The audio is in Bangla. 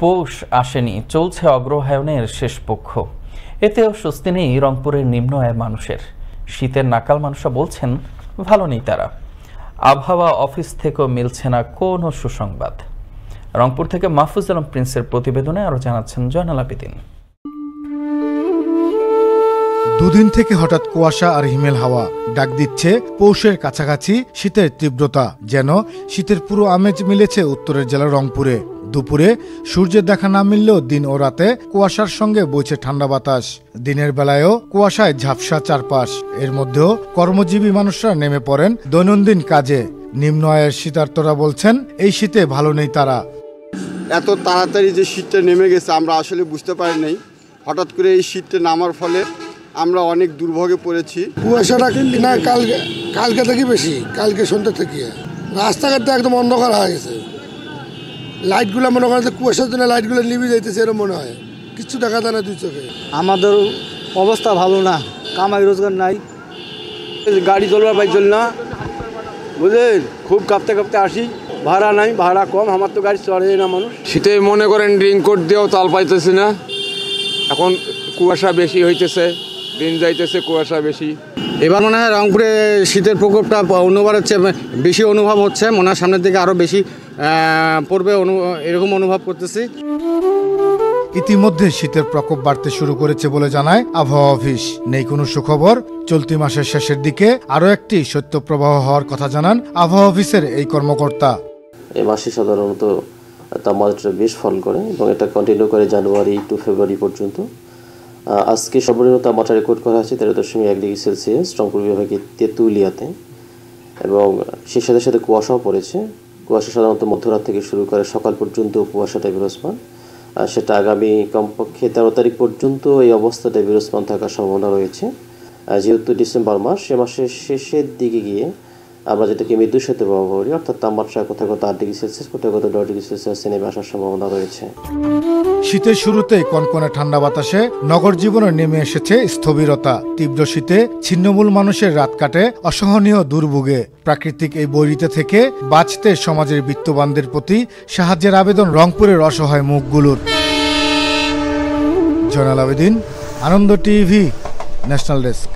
পৌষ আসেনি, চলছে অগ্রহায়ণের শেষ পক্ষ। এতেও স্বস্তি নেই রংপুরের নিম্ন আয়ের মানুষের। শীতের নাকাল মানুষরা বলছেন ভালো নেই তারা। আবহাওয়া অফিস থেকেও মিলছে না কোনো সুসংবাদ। রংপুর থেকে মাহফুজ আলম প্রিন্সের প্রতিবেদনে আরো জানাচ্ছেন জয়নাল আবেদিন। দুদিন থেকে হঠাৎ কুয়াশা আর হিমেল হাওয়া ডাক দিচ্ছে পৌষের কাছাকাছি শীতের তীব্রতা। যেন শীতের পুরো আমেজ মিলেছে উত্তরের জেলা রংপুরে। দুপুরে সূর্যের দেখা না মিললেও দিন ও রাতে কুয়াশার সঙ্গে বইছে ঠান্ডা বাতাস। দিনের বেলায়ও কুয়াশায় ঝাপসা চারপাশ। এর মধ্যেও কর্মজীবী মানুষরা নেমে পড়েন দৈনন্দিন কাজে। নিম্ন আয়ের শীতার্তরা বলছেন এই শীতে ভালো নেই তারা। এত তাড়াতাড়ি যে শীতটা নেমে গেছে আমরা আসলে বুঝতে পারি নাই। হঠাৎ করে এই শীতটা নামার ফলে আমরা অনেক দুর্ভোগে পড়েছি। কুয়াশাটা না কালকে থেকে বেশি, কালকে সন্ধ্যা থেকে রাস্তাঘাটটা একদম অন্ধকার হয়ে গেছে। লাইটগুলো মনে করেন কুয়াশার জন্য লাইটগুলো নিভে যাইতেছে, এরকম মনে হয় কিচ্ছু দেখা যায় না দুই চোখে। আমাদের অবস্থা ভালো না, কামাই রোজগার নাই, গাড়ি চলবার পাইছিল না, বুঝলেন। খুব কাঁপতে কাঁপতে আসি, ভাড়া নাই, ভাড়া কম, আমার তো গাড়ি চড়ে না মানুষ। শীতে মনে করেন রেইনকোট দিয়েও তাল পাইতেছি না। এখন কুয়াশা বেশি হইতেছে, দিন যাইতেছে কুয়াশা বেশি। এবার মনে হয় রংপুরে শীতের প্রকোপটা অন্যবারের চেয়ে বেশি অনুভব হচ্ছে। মনে হয় সামনের দিকে আরও বেশি পড়বে, এরকম অনুভব করতেছি। ইতিমধ্যে শীতের প্রকোপ বাড়তে শুরু করেছে বলে জানায় আবহাওয়া অফিস। নেই কোনো সুখবর। চলতি মাসের শেষের দিকে আরও একটি শৈত্যপ্রবাহ হওয়ার কথা জানান আবহাওয়া অফিসের এই কর্মকর্তা। এই মাসে সাধারণত তাপমাত্রা বেশ ফল করে এবং এটা কন্টিনিউ করে জানুয়ারি টু ফেব্রুয়ারি পর্যন্ত। আজকে সর্বনিম্ন তাপমাত্রা রেকর্ড করা হয়েছে 13.1 ডিগ্রি সেলসিয়াস রংপুর বিভাগের তেঁতুলিয়াতে, এবং সেই সাথে সাথে কুয়াশাও পড়েছে। কুয়াশা সাধারণত মধ্যরাত থেকে শুরু করে সকাল পর্যন্ত কুয়াশাটা বিরাজমান। সেটা আগামী কমপক্ষে 13 তারিখ পর্যন্ত এই অবস্থাটা বিরাজমান থাকার সম্ভাবনা রয়েছে। যেহেতু ডিসেম্বর মাস, সে মাসের শেষের দিকে গিয়ে আমরা যেটাকে মৃদু শৈত্যপ্রবাহ বলি, অর্থাৎ তাপমাত্রা কোথাও 8 ডিগ্রি সেলসিয়াস, কোথাও 10 ডিগ্রি সেলসিয়াস নেমে আসার সম্ভাবনা রয়েছে। শীতের শুরুতে কনকনে ঠান্ডা বাতাসে নগর জীবনে নেমে এসেছে স্থবিরতা। তীব্র শীতে ছিন্নমূল মানুষের রাত কাটে অসহনীয় দুর্ভোগে। প্রাকৃতিক এই বৈরিতা থেকে বাঁচতে সমাজের বিত্তবানদের প্রতি সাহায্যের আবেদন রংপুরের অসহায় মুখগুলোর। জয়নাল আবেদিন, আনন্দ টিভি, ন্যাশনাল ডেস্ক।